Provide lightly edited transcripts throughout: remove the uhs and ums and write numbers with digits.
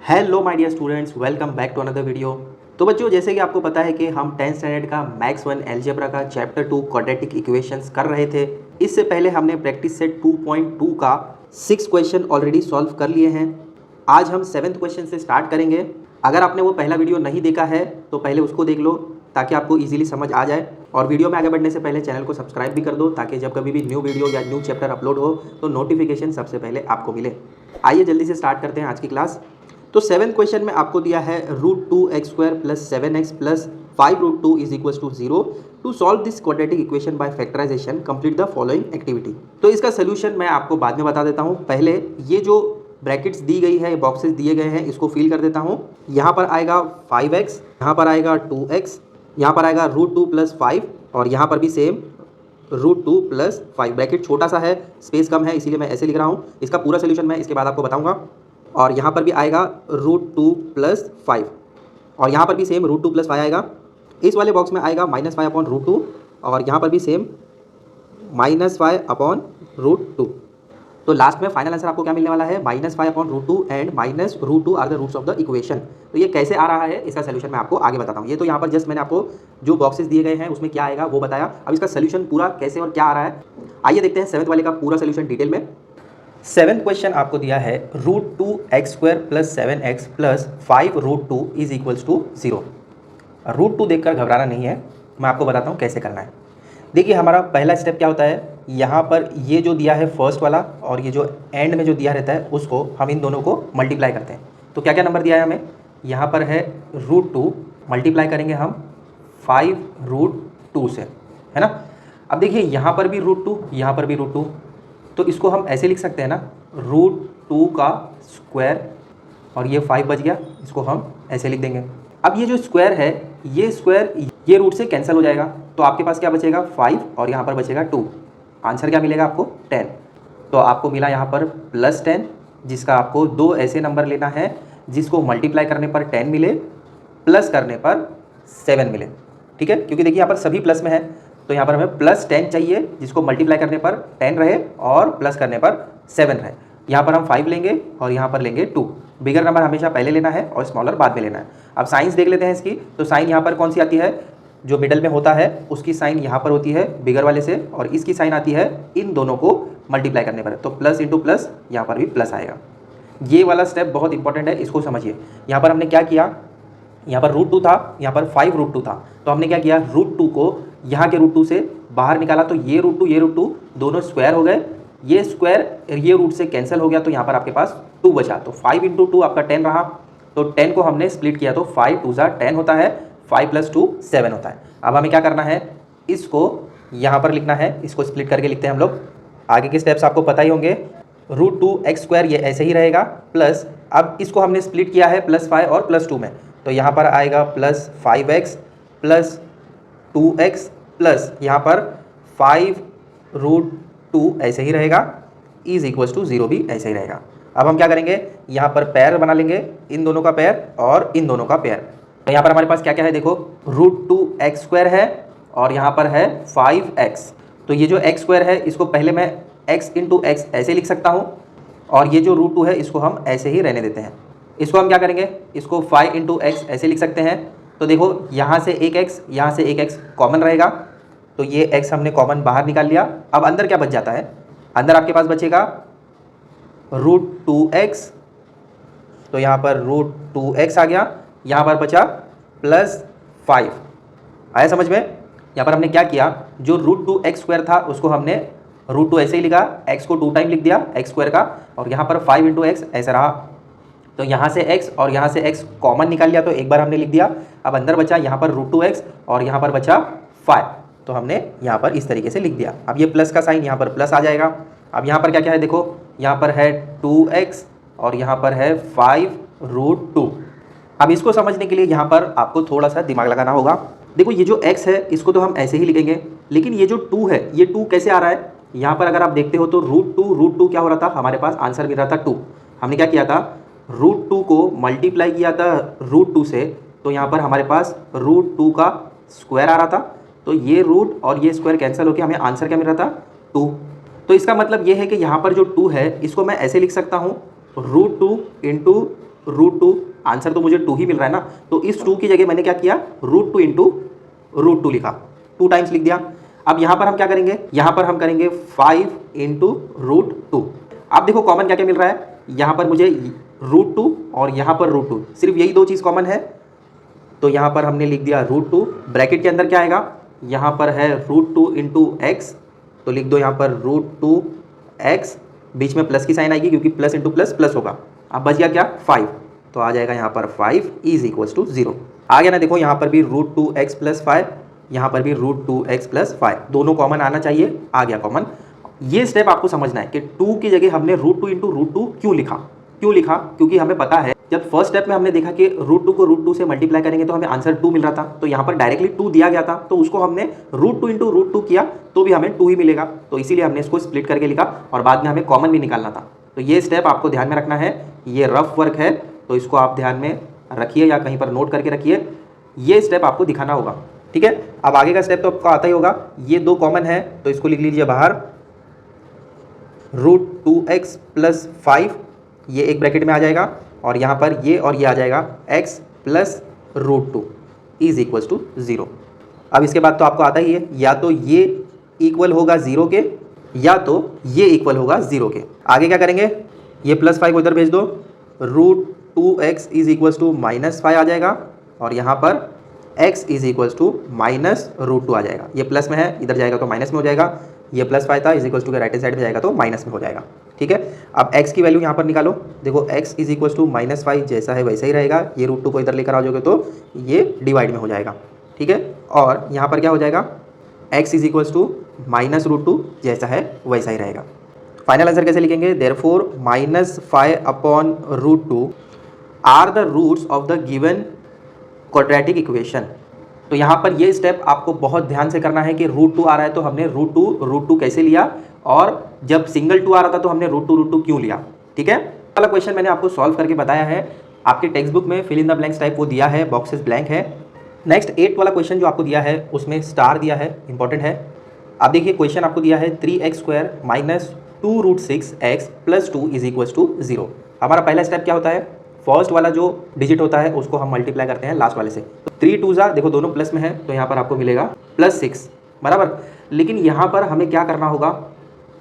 Hello my dear students, welcome back to another video. तो बच्चों, जैसे कि आपको पता है कि हम 10th स्टैंडर्ड का मैथ्स 1 अलजेब्रा का चैप्टर 2 क्वाड्रेटिक इक्वेशंस कर रहे थे। इससे पहले हमने प्रैक्टिस सेट 2.2 का 6 क्वेश्चन ऑलरेडी सॉल्व कर लिए हैं। आज हम 7th क्वेश्चन से स्टार्ट करेंगे। अगर आपने वो पहला वीडियो नहीं देखा है तो पहले उसको देख लो ताकि आपको ईजिली समझ आ जाए। और वीडियो में आगे बढ़ने से पहले चैनल को सब्सक्राइब भी कर दो ताकि जब कभी भी न्यू वीडियो या न्यू चैप्टर अपलोड हो तो नोटिफिकेशन सबसे पहले आपको मिले। आइए जल्दी से स्टार्ट करते हैं आज की क्लास। तो 7th क्वेश्चन में आपको दिया है √2x² + 7x + 5√2 = 0। To solve this quadratic equation by factorisation complete the following activity. तो इसका सोल्यूशन मैं आपको बाद में बता देता हूँ। पहले ये जो ब्रैकेट्स दी गई है, बॉक्सेस दिए गए हैं, इसको फिल कर देता हूँ। यहाँ पर आएगा 5x, यहाँ पर आएगा 2x, यहाँ पर आएगा √2 + 5 और यहाँ पर भी सेम √2 + 5। ब्रैकेट छोटा सा है, स्पेस कम है, इसीलिए मैं ऐसे लिख रहा हूँ। इसका पूरा सोल्यूशन मैं इसके बाद आपको बताऊँगा। और यहाँ पर भी आएगा √2 + 5 और यहाँ पर भी सेम √2 + 5 आएगा। इस वाले बॉक्स में आएगा -5/√2 और यहाँ पर भी सेम -5/√2। तो लास्ट में फाइनल आंसर आपको क्या मिलने वाला है? -5/√2 and -√2 are the roots of the equation. तो ये कैसे आ रहा है, इसका सोल्यूशन मैं आपको आगे बताता हूँ। ये तो यहाँ पर जस्ट मैंने आपको जो बॉक्सेस दिए गए हैं उसमें क्या आएगा वो बताया। अब इसका सोल्यूशन पूरा कैसे और क्या आ रहा है, आइए देखते हैं 7th वाले का पूरा सोल्यूशन डिटेल में। 7th क्वेश्चन आपको दिया है √2x² + 7x + 5√2 = 0। √2 देखकर घबराना नहीं है, मैं आपको बताता हूँ कैसे करना है। देखिए हमारा पहला स्टेप क्या होता है, यहाँ पर ये जो दिया है फर्स्ट वाला और ये जो एंड में जो दिया रहता है उसको हम इन दोनों को मल्टीप्लाई करते हैं। तो क्या क्या नंबर दिया है हमें, यहाँ पर है √2, मल्टीप्लाई करेंगे हम 5√2 से, है ना। अब देखिए यहाँ पर भी √2, यहाँ पर भी √2, तो इसको हम ऐसे लिख सकते हैं ना, √2 का स्क्वायर और ये 5 बच गया, इसको हम ऐसे लिख देंगे। अब ये जो स्क्वायर है, ये स्क्वायर ये रूट से कैंसिल हो जाएगा, तो आपके पास क्या बचेगा 5 और यहाँ पर बचेगा 2। आंसर क्या मिलेगा आपको 10। तो आपको मिला यहाँ पर +10, जिसका आपको दो ऐसे नंबर लेना है जिसको मल्टीप्लाई करने पर 10 मिले, प्लस करने पर 7 मिले, ठीक है। क्योंकि देखिए यहाँ पर सभी प्लस में है, तो यहाँ पर हमें +10 चाहिए जिसको मल्टीप्लाई करने पर 10 रहे और प्लस करने पर 7 रहे। यहाँ पर हम 5 लेंगे और यहाँ पर लेंगे 2। बिगर नंबर हमेशा पहले लेना है और स्मॉलर बाद में लेना है। अब साइंस देख लेते हैं इसकी। तो साइन यहाँ पर कौन सी आती है, जो मिडल में होता है उसकी साइन यहाँ पर होती है बिगर वाले से, और इसकी साइन आती है इन दोनों को मल्टीप्लाई करने पर। तो प्लस इंटू प्लस, यहाँ पर भी प्लस आएगा। ये वाला स्टेप बहुत इंपॉर्टेंट है, इसको समझिए। यहाँ पर हमने क्या किया, यहाँ पर √2 था, यहाँ पर 5√2 था, तो हमने क्या किया, √2 को यहाँ के √2 से बाहर निकाला, तो ये √2 दोनों स्क्वायर हो गए। ये स्क्वायर ये रूट से कैंसिल हो गया, तो यहाँ पर आपके पास 2 बचा। तो 5 × 2 आपका 10 रहा। तो 10 को हमने स्प्लिट किया तो 5 2 10 होता है, 5 + 2 7 होता है। अब हमें क्या करना है, इसको यहाँ पर लिखना है, इसको स्प्लिट करके लिखते हैं हम लोग। आगे के स्टेप्स आपको पता ही होंगे। √2x² ये ऐसे ही रहेगा, प्लस अब इसको हमने स्प्लिट किया है +5 और +2 में, तो यहाँ पर आएगा +5x + 2x प्लस यहाँ पर 5√2 ऐसे ही रहेगा, = 0 भी ऐसे ही रहेगा। अब हम क्या करेंगे, यहाँ पर पेयर बना लेंगे, इन दोनों का पेयर और इन दोनों का पेयर। तो यहाँ पर हमारे पास क्या क्या है, देखो √2x² है और यहाँ पर है 5x। तो ये जो x² है इसको पहले मैं x × x ऐसे लिख सकता हूँ, और ये जो √2 है इसको हम ऐसे ही रहने देते हैं। इसको हम क्या करेंगे, इसको 5 × x ऐसे लिख सकते हैं। तो देखो यहाँ से एक x, यहाँ से एक x कॉमन रहेगा, तो ये x हमने कॉमन बाहर निकाल लिया। अब अंदर क्या बच जाता है, अंदर आपके पास बचेगा √2x, तो यहाँ पर √2x आ गया, यहाँ पर बचा +5। आया समझ में। यहाँ पर हमने क्या किया, जो √2x² था उसको हमने √2 ऐसे ही लिखा, x को 2 टाइम लिख दिया x² का, और यहाँ पर 5 × x ऐसा रहा। तो यहाँ से x और यहाँ से x कॉमन निकाल लिया, तो एक बार हमने लिख दिया। अब अंदर बचा यहाँ पर √2x और यहाँ पर बचा 5, तो हमने यहाँ पर इस तरीके से लिख दिया। अब ये प्लस का साइन यहाँ पर प्लस आ जाएगा। अब यहाँ पर क्या क्या है, देखो यहाँ पर है 2x और यहाँ पर है 5√2। अब इसको समझने के लिए यहाँ पर आपको थोड़ा सा दिमाग लगाना होगा। देखो ये जो x है इसको तो हम ऐसे ही लिखेंगे, लेकिन ये जो 2 है ये 2 कैसे आ रहा है, यहाँ पर अगर आप देखते हो तो √2 क्या हो रहा था, हमारे पास आंसर मिल रहा था 2। हमने क्या किया था, √2 को मल्टीप्लाई किया था √2 से, तो यहाँ पर हमारे पास √2 का स्क्वायर आ रहा था। तो ये रूट और ये स्क्वायर कैंसिल होकर हमें आंसर क्या मिल रहा था, 2। तो इसका मतलब ये है कि यहाँ पर जो 2 है इसको मैं ऐसे लिख सकता हूँ, √2 × √2, आंसर तो मुझे 2 ही मिल रहा है ना, तो इस 2 की जगह मैंने क्या किया, √2 इंटू √2 लिखा, 2 टाइम्स लिख दिया। अब यहाँ पर हम क्या करेंगे, यहाँ पर हम करेंगे 5 इंटू √2। अब देखो कॉमन क्या क्या मिल रहा है, यहाँ पर मुझे √2 और यहाँ पर √2, सिर्फ यही दो चीज़ कॉमन है, तो यहाँ पर हमने लिख दिया √2। ब्रैकेट के अंदर क्या आएगा, यहाँ पर है √2 इंटू एक्स, तो लिख दो यहाँ पर √2x, बीच में प्लस की साइन आएगी क्योंकि प्लस इंटू प्लस प्लस होगा। अब बच गया क्या, 5, तो आ जाएगा यहाँ पर 5 इज इक्वल्स टू 0। आ गया ना, देखो यहाँ पर भी √2x प्लस 5, यहाँ पर भी √2x प्लस 5, दोनों कॉमन आना चाहिए, आ गया कॉमन। ये स्टेप आपको समझना है कि 2 की जगह हमने √2 इंटू √2 क्यों लिखा, क्योंकि हमें पता है जब फर्स्ट स्टेप में हमने देखा कि √2 को √2 से मल्टीप्लाई करेंगे तो हमें आंसर 2 मिल रहा था, तो यहाँ पर डायरेक्टली 2 दिया गया था, तो उसको हमने √2 इंटू √2 किया तो भी हमें 2 ही मिलेगा, तो इसीलिए हमने इसको स्प्लिट करके लिखा और बाद में हमें कॉमन भी निकालना था। तो ये स्टेप आपको ध्यान में रखना है, ये रफ वर्क है, तो इसको आप ध्यान में रखिए या कहीं पर नोट करके रखिए, ये स्टेप आपको दिखाना होगा, ठीक है। अब आगे का स्टेप तो आपको आता ही होगा, ये 2 कॉमन है तो इसको लिख लीजिए बाहर, √2x प्लस 5, ये एक ब्रैकेट में आ जाएगा, और यहाँ पर ये और ये आ जाएगा x plus √2 is equals to 0। अब इसके बाद तो आपको आता ही है, या तो ये इक्वल होगा 0 के, या तो ये इक्वल होगा 0 के। आगे क्या करेंगे, ये प्लस 5 उधर भेज दो, √2x इज इक्वल्स टू -5 आ जाएगा, और यहाँ पर x इज इक्वल्स टू -√2 आ जाएगा। ये प्लस में है, इधर जाएगा तो माइनस में हो जाएगा, ये +5 था, इज इक्वल्स टू के राइट हैंड साइड में जाएगा तो माइनस में हो जाएगा, ठीक है। अब x की वैल्यू यहाँ पर निकालो, देखो x इज इक्वल्स टू -5 जैसा है वैसा ही रहेगा, ये √2 को इधर लेकर आ जाओगे तो ये डिवाइड में हो जाएगा, ठीक है। और यहाँ पर क्या हो जाएगा, x इज इक्वल्स टू -√2 जैसा है वैसा ही रहेगा। फाइनल आंसर कैसे लिखेंगे, therefore -5 upon √2 are the roots of the given quadratic equation. तो यहाँ पर ये स्टेप आपको बहुत ध्यान से करना है कि √2 आ रहा है तो हमने √2 कैसे लिया, और जब सिंगल 2 आ रहा था तो हमने √2 क्यों लिया, ठीक है। वाला क्वेश्चन मैंने आपको सॉल्व करके बताया है, आपके टेक्स्ट बुक में fill in the blanks type वो दिया है, बॉक्सेस ब्लैंक है। नेक्स्ट 8 वाला क्वेश्चन जो आपको दिया है उसमें स्टार दिया है, इंपॉर्टेंट है। आप देखिए क्वेश्चन आपको दिया है 3x² minus 2√6x plus 2 is equals to 0। हमारा पहला स्टेप क्या होता है, फर्स्ट वाला जो डिजिट होता है उसको हम मल्टीप्लाई करते हैं लास्ट वाले से, तो 3 2 देखो दोनों प्लस में है तो यहाँ पर आपको मिलेगा +6 बराबर। लेकिन यहाँ पर हमें क्या करना होगा,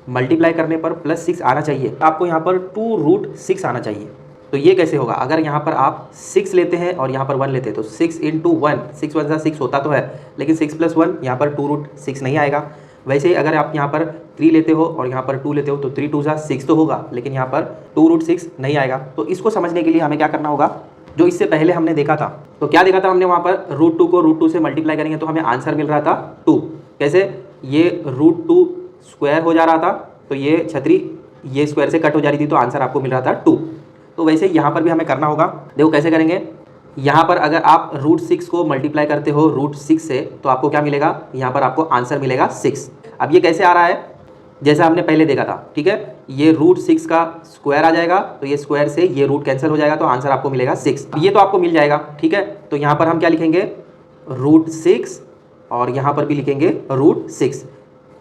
मल्टीप्लाई करने पर +6 आना चाहिए, आपको यहाँ पर 2√6 आना चाहिए। तो ये कैसे होगा, अगर यहाँ पर आप 6 लेते हैं और यहाँ पर 1 लेते हैं तो 6 इंटू 1, 6 1 6 होता तो है, लेकिन 6 + 1 यहाँ पर 2√6 नहीं आएगा। वैसे ही अगर आप यहाँ पर 3 लेते हो और यहाँ पर 2 लेते हो तो 3 2 6 तो होगा, लेकिन यहाँ पर 2√6 नहीं आएगा। तो इसको समझने के लिए हमें क्या करना होगा, जो इससे पहले हमने देखा था, तो क्या देखा था हमने, वहाँ पर √2 को √2 से मल्टीप्लाई करेंगे तो हमें आंसर मिल रहा था 2। कैसे, ये √2 स्क्वायर हो जा रहा था, तो ये छतरी ये स्क्वायर से कट हो जा रही थी, तो आंसर आपको मिल रहा था 2। तो वैसे यहाँ पर भी हमें करना होगा, देखो कैसे करेंगे। यहाँ पर अगर आप √6 को मल्टीप्लाई करते हो √6 से तो आपको क्या मिलेगा, यहाँ पर आपको आंसर मिलेगा 6। अब ये कैसे आ रहा है, जैसा हमने पहले देखा था, ठीक है, ये √6 का स्क्वायर आ जाएगा, तो ये स्क्वायर से ये रूट कैंसिल हो जाएगा, तो आंसर आपको मिलेगा 6। ये तो आपको मिल जाएगा, ठीक है। तो यहाँ पर हम क्या लिखेंगे, √6, और यहाँ पर भी लिखेंगे √6,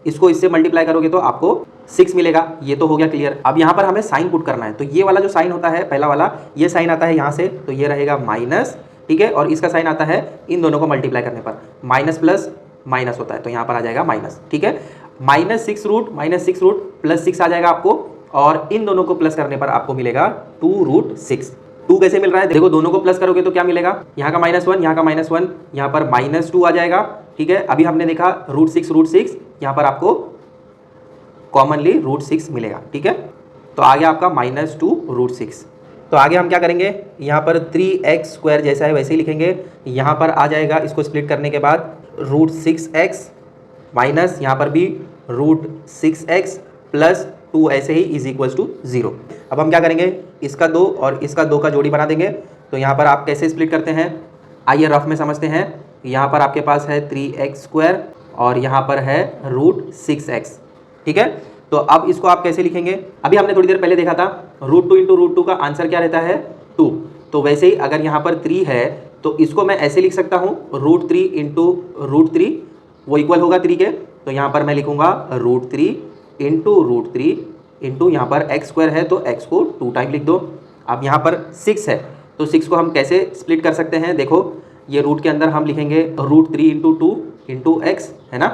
इसको इससे मल्टीप्लाई करोगे तो आपको 6 मिलेगा। ये तो हो गया क्लियर। अब यहाँ पर हमें साइन पुट करना है, तो ये वाला जो साइन होता है पहला वाला, ये साइन आता है यहाँ से, तो ये रहेगा माइनस, ठीक है, और इसका साइन आता है इन दोनों को मल्टीप्लाई करने पर, माइनस प्लस माइनस होता है, तो यहाँ पर आ जाएगा माइनस, ठीक है। -6 रूट +6 आ जाएगा आपको, और इन दोनों को प्लस करने पर आपको मिलेगा 2√6। 2 कैसे मिल रहा है, देखो दोनों को प्लस करोगे तो क्या मिलेगा, यहाँ का -1, यहाँ का -1, यहाँ पर -2 आ जाएगा, ठीक है। अभी हमने देखा √6, यहाँ पर आपको कॉमनली √6 मिलेगा, ठीक है। तो आ गया आपका -2√6। तो आगे हम क्या करेंगे, यहाँ पर 3x² जैसा है वैसे ही लिखेंगे, यहाँ पर आ जाएगा इसको स्प्लिट करने के बाद √6x माइनस यहाँ पर भी √6x प्लस 2 ऐसे ही इज इक्वल्स टू 0। अब हम क्या करेंगे, इसका 2 और इसका 2 का जोड़ी बना देंगे। तो यहाँ पर आप कैसे स्प्लिट करते हैं, आइए रफ में समझते हैं। यहाँ पर आपके पास है 3x² और यहाँ पर है √6x, ठीक है। तो अब इसको आप कैसे लिखेंगे, अभी हमने थोड़ी देर पहले देखा था √2 इंटू √2 का आंसर क्या रहता है 2। तो वैसे ही अगर यहाँ पर 3 है तो इसको मैं ऐसे लिख सकता हूँ √3 इंटू √3, वो इक्वल होगा 3 के। तो यहाँ पर मैं लिखूंगा √3 इंटू √3 इंटू यहाँ पर x² है तो x को 2 टाइम लिख दो। अब यहाँ पर 6 है तो 6 को हम कैसे स्प्लिट कर सकते हैं, देखो ये रूट के अंदर हम लिखेंगे √3 इंटू 2 इंटू एक्स, है ना।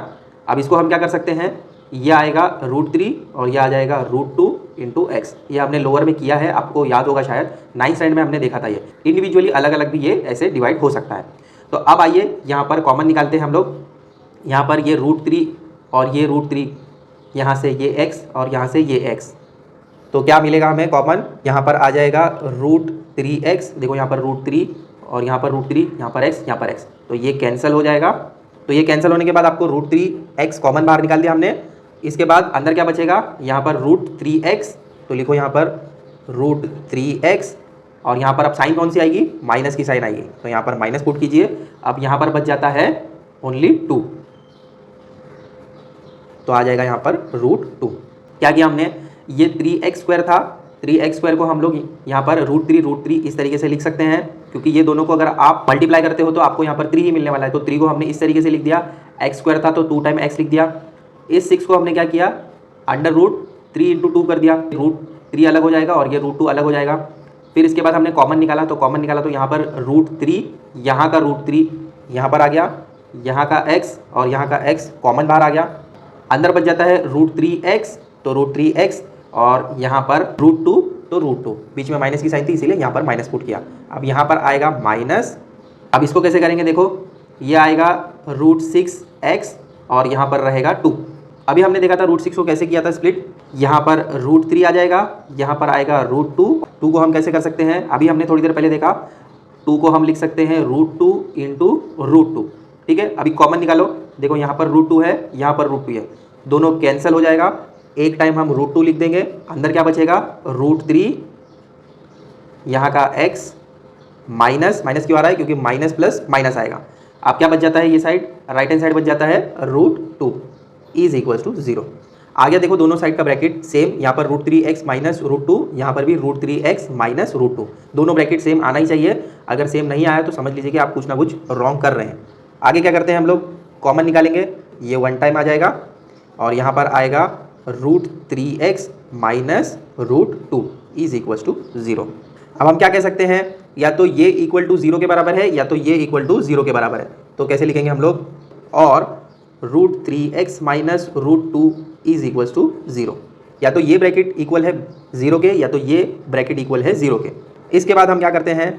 अब इसको हम क्या कर सकते हैं, ये आएगा √3 और ये आ जाएगा √2 इंटू एक्स। ये हमने लोअर में किया है, आपको याद होगा शायद 9th स्टैंडर्ड में हमने देखा था। ये इंडिविजुअली अलग अलग भी ये ऐसे डिवाइड हो सकता है। तो अब आइए यहाँ पर कॉमन निकालते हैं हम लोग। यहाँ पर ये √3 और ये √3, यहाँ से ये x और यहाँ से ये x, तो क्या मिलेगा हमें कॉमन, यहाँ पर आ जाएगा √3x, देखो यहाँ पर √3 और यहाँ पर √3, यहाँ पर x, यहाँ पर x, तो ये कैंसिल हो जाएगा। तो ये कैंसिल होने के बाद आपको √3x कॉमन बाहर निकाल दिया हमने। इसके बाद अंदर क्या बचेगा, यहाँ पर √3x, तो लिखो यहाँ पर √3x और यहाँ पर अब साइन कौन सी आएगी, माइनस की साइन आएगी, तो यहाँ पर माइनस पुट कीजिए। अब यहाँ पर बच जाता है ओनली 2, तो आ जाएगा यहाँ पर √2। क्या किया हमने, ये 3x² था, 3x² को हम लोग यहाँ पर √3 इस तरीके से लिख सकते हैं, क्योंकि ये दोनों को अगर आप मल्टीप्लाई करते हो तो आपको यहाँ पर 3 ही मिलने वाला है। तो 3 को हमने इस तरीके से लिख दिया, x² था तो 2 टाइम x लिख दिया। इस 6 को हमने क्या किया, √3 इंटू 2 कर दिया, √3 अलग हो जाएगा और ये √2 अलग हो जाएगा। फिर इसके बाद हमने कॉमन निकाला, तो यहाँ पर √3, यहाँ का √3 यहाँ पर आ गया, यहाँ का x और यहाँ का x कॉमन बाहर आ गया। अंदर बच जाता है √3x, तो √3x और यहाँ पर √2, तो √2, बीच में माइनस की साइन थी इसीलिए यहाँ पर माइनस पुट किया। अब यहाँ पर आएगा माइनस, अब इसको कैसे करेंगे, देखो ये आएगा √6x और यहाँ पर रहेगा 2। अभी हमने देखा था √6 को कैसे किया था स्प्लिट, यहाँ पर √3 आ जाएगा, यहाँ पर आएगा √2 को हम कैसे कर सकते हैं, अभी हमने थोड़ी देर पहले देखा, 2 को हम लिख सकते हैं √2 इंटू √2, ठीक है। अभी कॉमन निकालो, देखो यहाँ पर √2 है, यहाँ पर √2 है, दोनों कैंसिल हो जाएगा। एक टाइम हम √2 लिख देंगे, अंदर क्या बचेगा √3, यहाँ का x, माइनस क्यों आ रहा है, क्योंकि माइनस प्लस माइनस आएगा। अब क्या बच जाता है, ये साइड राइट हैंड साइड बच जाता है √2 इज इक्वल टू 0। आ गया, देखो दोनों साइड का ब्रैकेट सेम, यहाँ पर √3x माइनस √2, यहाँ पर भी √3x माइनस √2, दोनों ब्रैकेट सेम आना ही चाहिए। अगर सेम नहीं आया तो समझ लीजिए कि आप कुछ ना कुछ रॉन्ग कर रहे हैं। आगे क्या करते हैं हम लोग, कॉमन निकालेंगे, ये 1 टाइम आ जाएगा और यहाँ पर आएगा √3x minus √2 is equal to 0। अब हम क्या कह सकते हैं, या तो ये इक्वल टू 0 के बराबर है या तो ये इक्वल टू 0 के बराबर है। तो कैसे लिखेंगे हम लोग, और √3x minus √2 is equal to 0, या तो ये ब्रैकेट इक्वल है 0 के या तो ये ब्रैकेट इक्वल है 0 के। इसके बाद हम क्या करते हैं,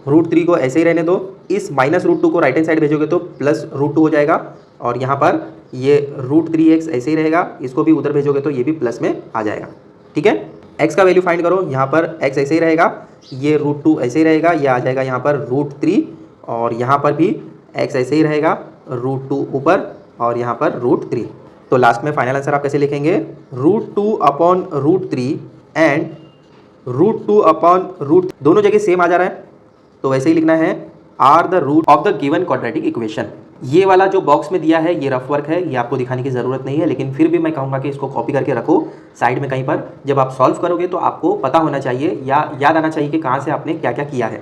√3 को ऐसे ही रहने दो, इस माइनस √2 को राइट हैंड साइड भेजोगे तो प्लस √2 हो जाएगा और यहाँ पर ये √3x ऐसे ही रहेगा, इसको भी उधर भेजोगे तो ये भी प्लस में आ जाएगा, ठीक है। x का वैल्यू फाइंड करो, यहाँ पर x ऐसे ही रहेगा, ये √2 ऐसे ही रहेगा, ये आ जाएगा यहाँ पर √3 और यहाँ पर भी x ऐसे ही रहेगा, √2 ऊपर और यहाँ पर √3। तो लास्ट में फाइनल आंसर आप कैसे लिखेंगे, √2 अपॉन √3 एंड √2 अपॉन दोनों जगह सेम आ जा रहा है, तो वैसे ही लिखना है are the root of the given quadratic equation. ये वाला जो बॉक्स में दिया है ये रफ वर्क है, ये आपको दिखाने की ज़रूरत नहीं है, लेकिन फिर भी मैं कहूँगा कि इसको कॉपी करके रखो साइड में कहीं पर। जब आप सॉल्व करोगे तो आपको पता होना चाहिए या याद आना चाहिए कि कहाँ से आपने क्या क्या किया है।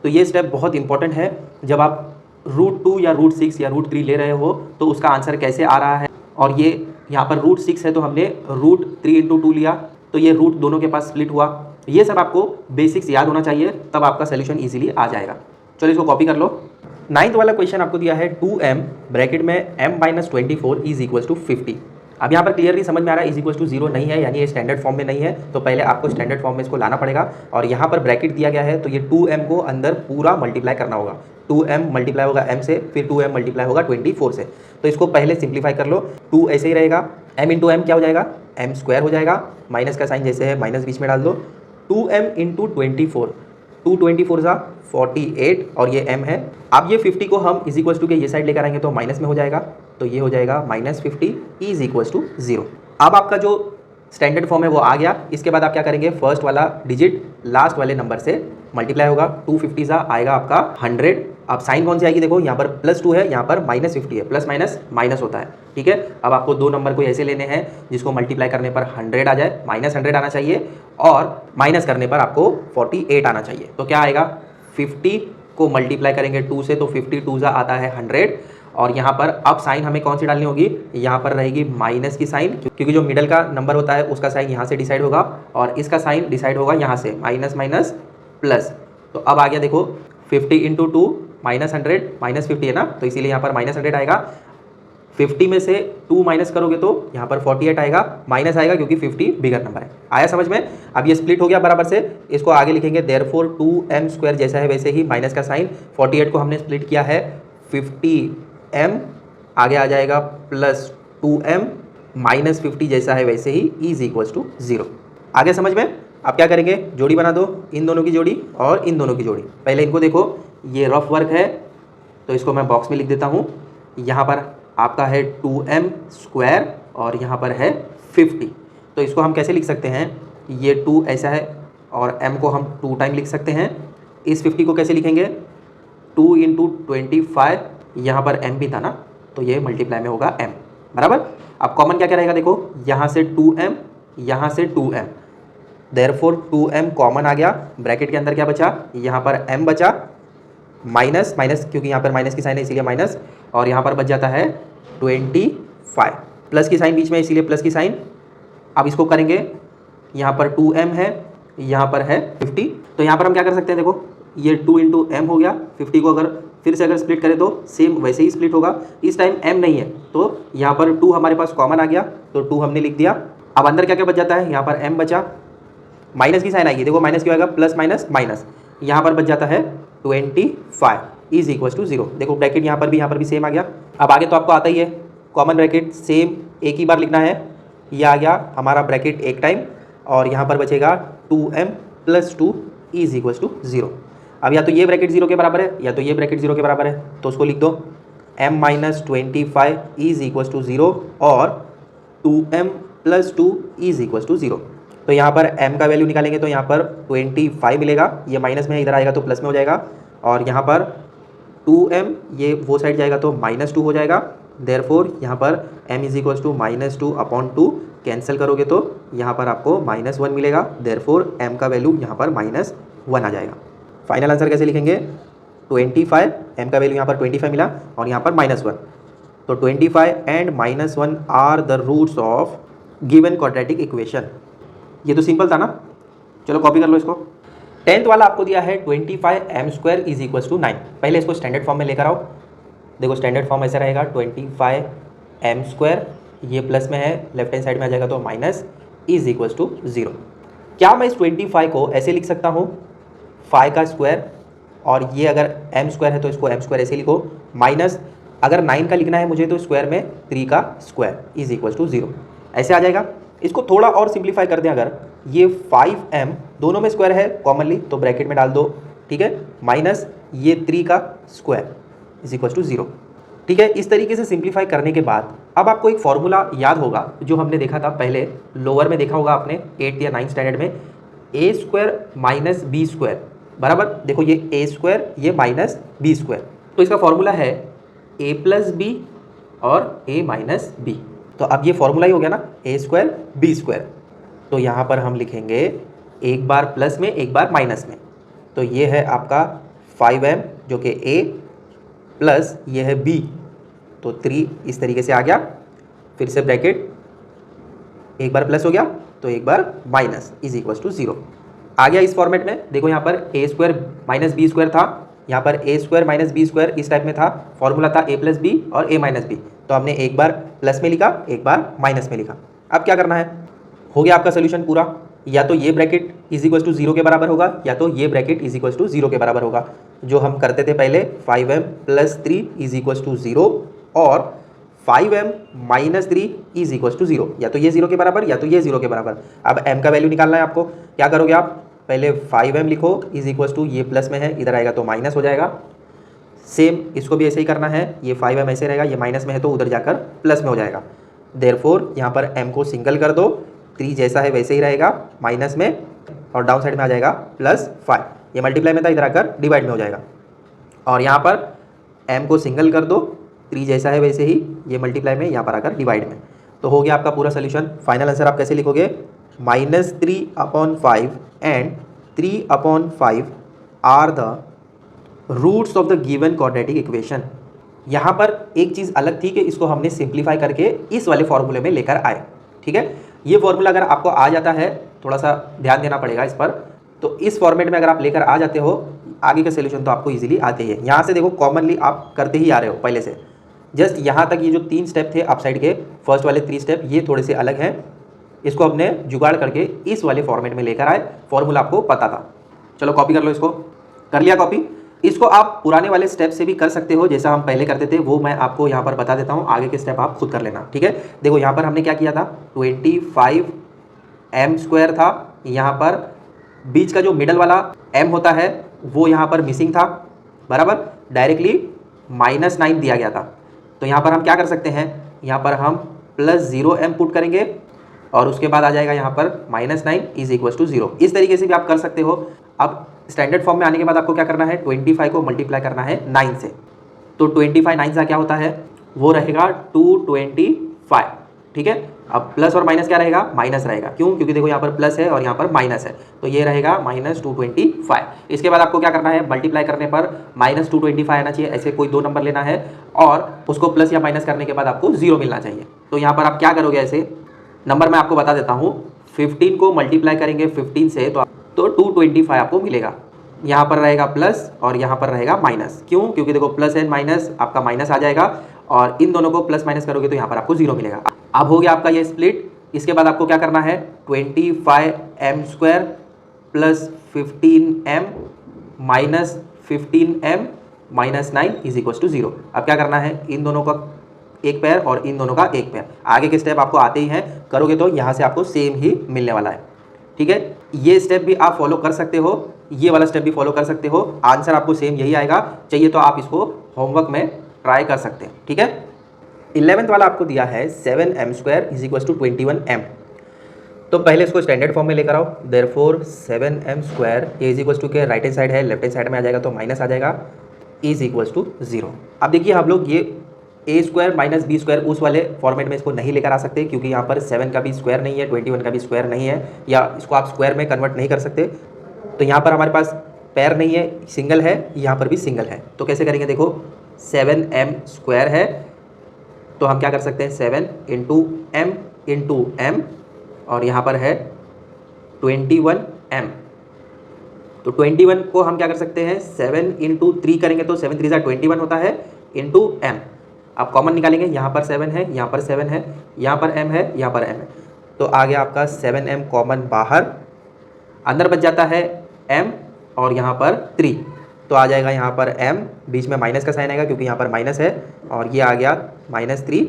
तो ये स्टेप बहुत इंपॉर्टेंट है, जब आप √2 या √6 या √3 ले रहे हो तो उसका आंसर कैसे आ रहा है। और ये यहाँ पर √6 है तो हमने √3 इंटू 2 लिया, तो ये रूट दोनों के पास स्प्लिट हुआ। ये सब आपको बेसिक्स याद होना चाहिए, तब आपका सोल्यूशन ईजिली आ जाएगा। चलो इसको कॉपी कर लो। 9th वाला क्वेश्चन आपको दिया है 2m ब्रैकेट में m-24 इज इक्वल टू 50। अब यहाँ पर क्लियरली समझ में आ रहा है इज इक्वल टू 0 नहीं है, यानी ये स्टैंडर्ड फॉर्म में नहीं है, तो पहले आपको स्टैंडर्ड फॉर्म में इसको लाना पड़ेगा। और यहाँ पर ब्रैकेट दिया गया है तो ये 2m को अंदर पूरा मल्टीप्लाई करना होगा। 2m मल्टीप्लाई होगा m से, फिर 2m मल्टीप्लाई होगा 24 से। तो इसको पहले सिंप्लीफाई कर लो, 2 ऐसे ही रहेगा, m इंटू m क्या हो जाएगा, m² हो जाएगा, माइनस का साइन जैसे है माइनस बीच में डाल दो, 2m इंटू 24, 2 सा 48 और ये m है। अब ये 50 को हम इज इक्वल्स टू के ये साइड लेकर आएंगे तो माइनस में हो जाएगा, तो ये हो जाएगा -50 इज इक्वल्स टू 0। अब आपका जो स्टैंडर्ड फॉर्म है वो आ गया। इसके बाद आप क्या करेंगे, फर्स्ट वाला डिजिट लास्ट वाले नंबर से मल्टीप्लाई होगा, 250 सा आएगा आपका 100। अब साइन कौन सी आएगी, देखो यहाँ पर +2 है, यहाँ पर -50 है, प्लस माइनस माइनस होता है, ठीक है। अब आपको दो नंबर को ऐसे लेने हैं जिसको मल्टीप्लाई करने पर 100 आ जाए, -100 आना चाहिए और माइनस करने पर आपको 48 आना चाहिए। तो क्या आएगा, 50 को मल्टीप्लाई करेंगे 2 से तो 52 सा आता है 100। और यहाँ पर अब साइन हमें कौन सी डालनी होगी, यहाँ पर रहेगी माइनस की साइन, क्योंकि जो मिडल का नंबर होता है उसका साइन यहाँ से डिसाइड होगा और इसका साइन डिसाइड होगा यहाँ से, माइनस माइनस प्लस। तो अब आ गया देखो 50 इंटू टू -100 -50 है ना, तो इसीलिए यहाँ पर -100 आएगा। 50 में से 2 माइनस करोगे तो यहाँ पर 48 आएगा, माइनस आएगा क्योंकि 50 बिगर नंबर है। आया समझ में? अब ये स्प्लिट हो गया बराबर से, इसको आगे लिखेंगे देयरफॉर 2m² जैसा है वैसे ही माइनस का साइन, 48 को हमने स्प्लिट किया है 50m, आगे आ जाएगा प्लस 2m माइनस 50 जैसा है वैसे ही इज इक्वल्स टू 0। आगे समझ में? अब क्या करेंगे, जोड़ी बना दो, इन दोनों की जोड़ी और इन दोनों की जोड़ी। पहले इनको देखो, ये रफ वर्क है तो इसको मैं बॉक्स में लिख देता हूँ। यहाँ पर आपका है 2m² और यहाँ पर है 50, तो इसको हम कैसे लिख सकते हैं, ये 2 ऐसा है और m को हम 2 टाइम लिख सकते हैं। इस 50 को कैसे लिखेंगे, 2 इंटू 25, यहाँ पर m भी था ना, तो ये मल्टीप्लाई में होगा m बराबर। अब कॉमन क्या क्या रहेगा देखो, यहाँ से 2m, यहाँ से 2m, देयरफॉर 2m कॉमन आ गया, ब्रैकेट के अंदर क्या बचा, यहाँ पर m बचा, माइनस माइनस क्योंकि यहाँ पर माइनस की साइन है इसीलिए माइनस, और यहाँ पर बच जाता है 25, प्लस की साइन बीच में इसीलिए प्लस की साइन। अब इसको करेंगे, यहाँ पर 2m है, यहाँ पर है 50, तो यहाँ पर हम क्या कर सकते हैं देखो, ये 2 इंटू m हो गया, 50 को अगर फिर से अगर स्प्लिट करें तो सेम वैसे ही स्प्लिट होगा, इस टाइम m नहीं है तो यहाँ पर 2 हमारे पास कॉमन आ गया, तो 2 हमने लिख दिया। अब अंदर क्या क्या बच जाता है, यहाँ पर m बचा, माइनस की साइन आएगी, देखो माइनस क्यों आएगा, प्लस माइनस माइनस, यहाँ पर बच जाता है 25 इज इक्वल टू 0। देखो ब्रैकेट यहाँ पर भी सेम आ गया। अब आगे तो आपको आता ही है, कॉमन ब्रैकेट सेम एक ही बार लिखना है, ये आ गया हमारा ब्रैकेट एक टाइम, और यहाँ पर बचेगा 2m plus 2 is equal to 0। अब या तो ये ब्रैकेट 0 के बराबर है या तो ये ब्रैकेट 0 के बराबर है, तो उसको लिख दो m minus 25 is equal to 0 और 2m plus 2 is equal to 0। तो यहाँ पर m का वैल्यू निकालेंगे तो यहाँ पर 25 मिलेगा, ये माइनस में है, इधर आएगा तो प्लस में हो जाएगा, और यहाँ पर 2m ये वो साइड जाएगा तो -2 हो जाएगा। देयरफॉर यहाँ पर m is equal to -2/2, cancel करोगे तो यहाँ पर आपको -1 मिलेगा, देयरफॉर m का वैल्यू यहाँ पर -1 आ जाएगा। फाइनल आंसर कैसे लिखेंगे, 25, m का वैल्यू यहाँ पर 25 मिला और यहाँ पर -1, तो 25 and -1 are the roots of given quadratic equation. ये तो सिंपल था ना, चलो कॉपी कर लो इसको। 10th वाला आपको दिया है 25m² इज इक्वल टू 9। पहले इसको स्टैंडर्ड फॉर्म में लेकर आओ, देखो स्टैंडर्ड फॉर्म ऐसा रहेगा 25m², ये प्लस में है, लेफ्ट हैंड साइड में आ जाएगा तो माइनस इज इक्वल टू 0। क्या मैं इस 25 को ऐसे लिख सकता हूँ 5 का स्क्वायर, और ये अगर m² है तो इसको m² ऐसे लिखो, माइनस अगर 9 का लिखना है मुझे तो स्क्वायर में 3 का स्क्वायर इज इक्वल टू 0, ऐसे आ जाएगा। इसको थोड़ा और सिंप्लीफाई कर दें, अगर ये 5m दोनों में स्क्वायर है कॉमनली तो ब्रैकेट में डाल दो, ठीक है, माइनस ये 3 का स्क्वायर इज इक्वल टू 0, ठीक है। इस तरीके से सिंप्लीफाई करने के बाद अब आपको एक फॉर्मूला याद होगा जो हमने देखा था पहले, लोअर में देखा होगा आपने 8th या 9th स्टैंडर्ड में, a² माइनस b² बराबर, देखो ये a² ये माइनस b², तो इसका फॉर्मूला है a प्लस बी और a माइनस बी। तो अब ये फॉर्मूला ही हो गया ना, a² b², तो यहाँ पर हम लिखेंगे एक बार प्लस में एक बार माइनस में, तो ये है आपका 5m जो कि a प्लस ये है b, तो 3 इस तरीके से आ गया, फिर से ब्रैकेट एक बार प्लस हो गया तो एक बार माइनस इज इक्वल टू 0 आ गया। इस फॉर्मेट में देखो यहाँ पर a² माइनस b² था, यहाँ पर a² माइनस b² इस टाइप में था, फॉर्मूला था a प्लस बी और a माइनस बी, तो हमने एक बार प्लस में लिखा एक बार माइनस में लिखा। अब क्या करना है, हो गया आपका सोल्यूशन पूरा, या तो ये ब्रैकेट इज इक्वल टू 0 के बराबर होगा या तो ये ब्रैकेट इज इक्वल टू 0 के बराबर होगा, जो हम करते थे पहले 5m plus 3 is equal to 0 और 5m minus 3 is equal to 0, या तो ये 0 के बराबर या तो ये 0 के बराबर। अब m का वैल्यू निकालना है आपको, क्या करोगे आप, पहले 5m लिखो इज इक्वल टू, ये प्लस में है इधर आएगा तो माइनस हो जाएगा, सेम इसको भी ऐसे ही करना है, ये 5m ऐसे रहेगा, ये माइनस में है तो उधर जाकर प्लस में हो जाएगा। देयरफॉर यहाँ पर m को सिंगल कर दो, 3 जैसा है वैसे ही रहेगा माइनस में, और डाउन साइड में आ जाएगा +5, ये मल्टीप्लाई में था इधर आकर डिवाइड में हो जाएगा, और यहाँ पर m को सिंगल कर दो, 3 जैसा है वैसे ही, ये मल्टीप्लाई में यहाँ पर आकर डिवाइड में, तो हो गया आपका पूरा सोल्यूशन। फाइनल आंसर आप कैसे लिखोगे, -3/5 and 3/5 are the roots of the given quadratic equation. यहाँ पर एक चीज़ अलग थी कि इसको हमने सिंप्लीफाई करके इस वाले फॉर्मूले में लेकर आए, ठीक है। ये फॉर्मूला अगर आपको आ जाता है, थोड़ा सा ध्यान देना पड़ेगा इस पर, तो इस फॉर्मेट में अगर आप लेकर आ जाते हो, आगे का सोल्यूशन तो आपको इजीली आते ही है। यहाँ से देखो कॉमनली आप करते ही आ रहे हो पहले से, जस्ट यहाँ तक ये जो 3 स्टेप थे अप साइड के, फर्स्ट वाले 3 स्टेप ये थोड़े से अलग हैं, इसको अपने जुगाड़ करके इस वाले फॉर्मेट में लेकर आए, फॉर्मूला आपको पता था। चलो कॉपी कर लो, इसको कर लिया कॉपी। इसको आप पुराने वाले स्टेप से भी कर सकते हो, जैसा हम पहले करते थे वो मैं आपको यहाँ पर बता देता हूँ, आगे के स्टेप आप खुद कर लेना, ठीक है। देखो यहाँ पर हमने क्या किया था, 25m² था, यहाँ पर बीच का जो मिडल वाला m होता है वो यहाँ पर मिसिंग था, बराबर, डायरेक्टली -9 दिया गया था। तो यहाँ पर हम क्या कर सकते हैं, यहाँ पर हम +0m पुट करेंगे और उसके बाद आ जाएगा यहाँ पर -9 = 0। इस तरीके से भी आप कर सकते हो। अब स्टैंडर्ड फॉर्म में आने के बाद आपको क्या करना है, 25 को मल्टीप्लाई करना है 9 से। तो 25 9 से क्या होता है, वो रहेगा 225, ठीक है। अब प्लस और माइनस क्या रहेगा, माइनस रहेगा, क्यों, क्योंकि देखो यहाँ पर प्लस है और यहाँ पर माइनस है, तो ये रहेगा -225। इसके बाद आपको क्या करना है, मल्टीप्लाई करने पर -225 आना चाहिए, ऐसे कोई 2 नंबर लेना है और उसको प्लस या माइनस करने के बाद आपको 0 मिलना चाहिए। तो यहाँ पर आप क्या करोगे, ऐसे नंबर मैं आपको बता देता हूँ, 15 को मल्टीप्लाई करेंगे 15 से तो 225 आपको मिलेगा। यहाँ पर रहेगा प्लस और यहाँ पर रहेगा माइनस, क्यों, क्योंकि देखो प्लस एंड माइनस आपका माइनस आ जाएगा और इन दोनों को प्लस माइनस करोगे तो यहाँ पर आपको 0 मिलेगा। अब हो गया आपका ये स्प्लिट। इसके बाद आपको क्या करना है, 25m² + 15m - 15m - 9 = 0। अब क्या करना है, इन दोनों का एक पैर और इन दोनों का एक पैर, आगे के स्टेप आपको आते ही हैं, करोगे तो यहाँ से आपको सेम ही मिलने वाला है, ठीक है। ये स्टेप भी आप फॉलो कर सकते हो, ये वाला स्टेप भी फॉलो कर सकते हो, आंसर आपको सेम यही आएगा। चाहिए तो आप इसको होमवर्क में ट्राई कर सकते हैं, ठीक है। 11th वाला आपको दिया है 7m² = 21m। तो पहले इसको स्टैंडर्ड फॉर्म में लेकर आओ। देयरफॉर 7m² a के राइट हैंड साइड है, लेफ्ट हैंड साइड में आ जाएगा तो माइनस आ जाएगा, = 0। अब देखिए हम लोग ये a² - b² उस वाले फॉर्मेट में इसको नहीं लेकर आ सकते, क्योंकि यहाँ पर 7 का भी स्क्वायर नहीं है, 21 का भी स्क्वायर नहीं है, या इसको आप स्क्वायर में कन्वर्ट नहीं कर सकते। तो यहाँ पर हमारे पास पैर नहीं है, सिंगल है, यहाँ पर भी सिंगल है। तो कैसे करेंगे, देखो 7m² है तो हम क्या कर सकते हैं, 7 × m और यहाँ पर है 21m। तो 21 को हम क्या कर सकते हैं, 7 × 3 करेंगे तो 7 3 = 21 होता है, इंटू m। आप कॉमन निकालेंगे, यहाँ पर 7 है, यहाँ पर 7 है, यहाँ पर m है, यहाँ पर m है, तो आ गया आपका 7m कॉमन बाहर, अंदर बच जाता है m और यहाँ पर 3, तो आ जाएगा यहाँ पर m, बीच में माइनस का साइन आएगा क्योंकि यहाँ पर माइनस है, और ये आ गया -3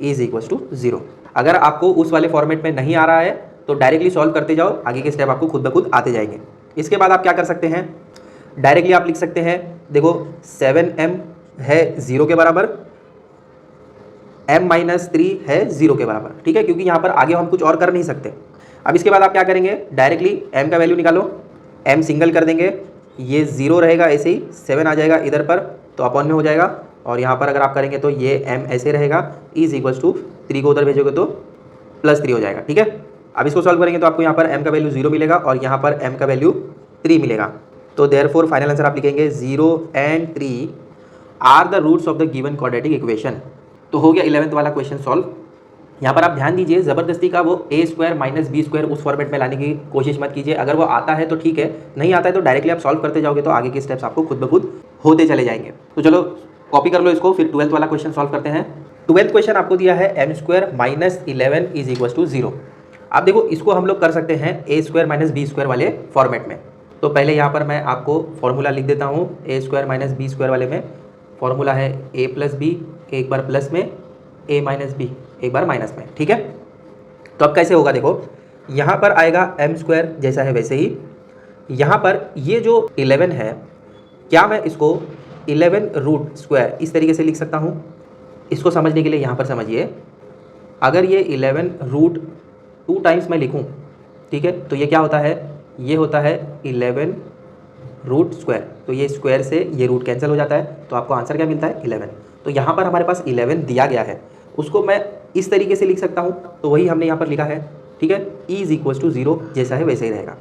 = 0। अगर आपको उस वाले फॉर्मेट में नहीं आ रहा है तो डायरेक्टली सॉल्व करते जाओ, आगे के स्टेप आपको खुद ब खुद आते जाएंगे। इसके बाद आप क्या कर सकते हैं, डायरेक्टली आप लिख सकते हैं, देखो 7m है 0 के बराबर, m - 3 है 0 के बराबर, ठीक है, क्योंकि यहाँ पर आगे हम कुछ और कर नहीं सकते। अब इसके बाद आप क्या करेंगे, डायरेक्टली m का वैल्यू निकालो, m सिंगल कर देंगे, ये 0 रहेगा, ऐसे ही 7 आ जाएगा इधर पर तो अपॉन में हो जाएगा, और यहाँ पर अगर आप करेंगे तो ये m ऐसे रहेगा, = 3 को उधर भेजोगे तो +3 हो जाएगा, ठीक है। अब इसको सॉल्व करेंगे तो आपको यहाँ पर m का वैल्यू 0 मिलेगा और यहाँ पर m का वैल्यू 3 मिलेगा। तो देयरफॉर फाइनल आंसर आप लिखेंगे 0 and 3 are the roots of the given quadratic equation. तो हो गया 11th वाला क्वेश्चन सॉल्व। यहाँ पर आप ध्यान दीजिए, ज़बरदस्ती का वो a² - b² उस फॉर्मेट में लाने की कोशिश मत कीजिए। अगर वो आता है तो ठीक है, नहीं आता है तो डायरेक्टली आप सॉल्व करते जाओगे तो आगे के स्टेप्स आपको खुद ब खुद होते चले जाएंगे। तो चलो कॉपी कर लो इसको, फिर 12th वाला क्वेश्चन सॉल्व करते हैं। 12th क्वेश्चन आपको दिया है m² - 11 = 0। आप देखो इसको हम लोग कर सकते हैं a² - b² वाले फॉर्मेट में। तो पहले यहाँ पर मैं आपको फॉर्मूला लिख देता हूँ, a² - b² वाले में फॉर्मूला है a + b, एक बार प्लस में, a - b एक बार माइनस में, ठीक है। तो अब कैसे होगा, देखो यहाँ पर आएगा m² जैसा है वैसे ही, यहाँ पर ये जो 11 है, क्या मैं इसको 11√² इस तरीके से लिख सकता हूँ। इसको समझने के लिए यहाँ पर समझिए, अगर ये 11√2 टाइम्स मैं लिखूँ, ठीक है, तो ये क्या होता है, ये होता है 11√²। तो ये स्क्वायर से ये रूट कैंसिल हो जाता है, तो आपको आंसर क्या मिलता है, 11। तो यहाँ पर हमारे पास 11 दिया गया है, उसको मैं इस तरीके से लिख सकता हूँ, तो वही हमने यहाँ पर लिखा है, ठीक है। = 0 जैसा है वैसे ही रहेगा।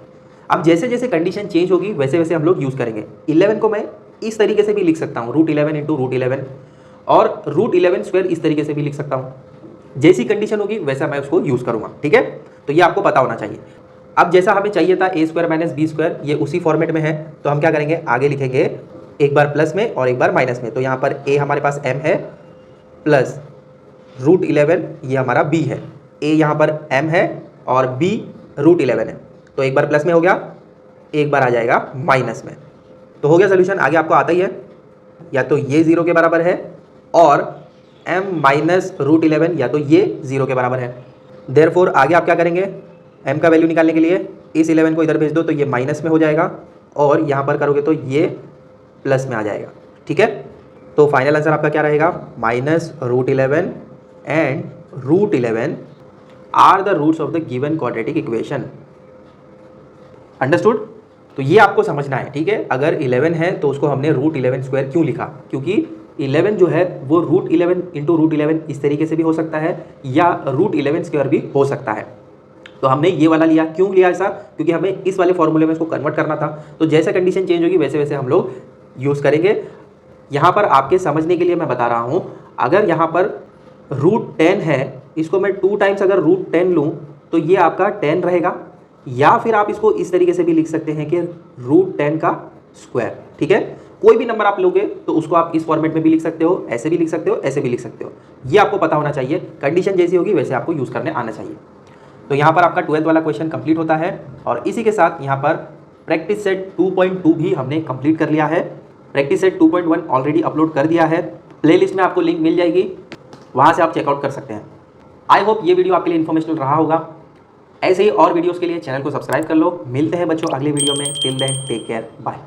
अब जैसे जैसे कंडीशन चेंज होगी वैसे वैसे हम लोग यूज़ करेंगे। 11 को मैं इस तरीके से भी लिख सकता हूँ, √11 × √11, और √11² इस तरीके से भी लिख सकता हूँ। जैसी कंडीशन होगी वैसा मैं उसको यूज़ करूँगा, ठीक है। तो ये आपको पता होना चाहिए। अब जैसा हमें चाहिए था ए स्क्वायर माइनस बी स्क्वायर, ये उसी फॉर्मेट में है, तो हम क्या करेंगे, आगे लिखेंगे एक बार प्लस में और एक बार माइनस में। तो यहाँ पर ए हमारे पास m है प्लस √11 ये हमारा b है। a यहाँ पर m है और b √11 है। तो एक बार प्लस में हो गया, एक बार आ जाएगा माइनस में। तो हो गया सोल्यूशन। आगे आपको आता ही है, या तो ये 0 के बराबर है और m माइनस √11 या तो ये 0 के बराबर है। देयरफॉर आगे आप क्या करेंगे, m का वैल्यू निकालने के लिए इस 11 को इधर भेज दो तो ये माइनस में हो जाएगा, और यहाँ पर करोगे तो ये प्लस में आ जाएगा। ठीक है, तो फाइनल आंसर आपका क्या रहेगा, minus √11 and √11 are the roots of the given quadratic equation. Understood? तो ये आपको समझना है। ठीक है, अगर 11 है तो उसको हमने √11 स्क्वायर क्यों लिखा, क्योंकि 11 जो है वो √11 इंटू √11 इस तरीके से भी हो सकता है या √11 स्क्वायर भी हो सकता है। तो हमने ये वाला लिया, क्यों लिया ऐसा, क्योंकि हमें इस वाले फॉर्मूले में इसको कन्वर्ट करना था। तो जैसे कंडीशन चेंज होगी वैसे वैसे हम लोग यूज़ करेंगे। यहाँ पर आपके समझने के लिए मैं बता रहा हूँ, अगर यहाँ पर √10 है, इसको मैं 2 टाइम्स अगर √10 लूँ तो ये आपका 10 रहेगा, या फिर आप इसको इस तरीके से भी लिख सकते हैं कि √10 का स्क्वायर। ठीक है, कोई भी नंबर आप लोगे तो उसको आप इस फॉर्मेट में भी लिख सकते हो, ऐसे भी लिख सकते हो, ऐसे भी लिख सकते हो। ये आपको पता होना चाहिए, कंडीशन जैसी होगी वैसे आपको यूज़ करने आना चाहिए। तो यहाँ पर आपका 12th वाला क्वेश्चन कंप्लीट होता है, और इसी के साथ यहाँ पर प्रैक्टिस सेट 2.2 भी हमने कंप्लीट कर लिया है। प्रैक्टिस सेट 2.1 ऑलरेडी अपलोड कर दिया है, प्लेलिस्ट में आपको लिंक मिल जाएगी, वहाँ से आप चेकआउट कर सकते हैं। आई होप ये वीडियो आपके लिए इन्फॉर्मेशनल रहा होगा। ऐसे ही और वीडियोस के लिए चैनल को सब्सक्राइब कर लो। मिलते हैं बच्चों अगले वीडियो में। Till then take care, bye.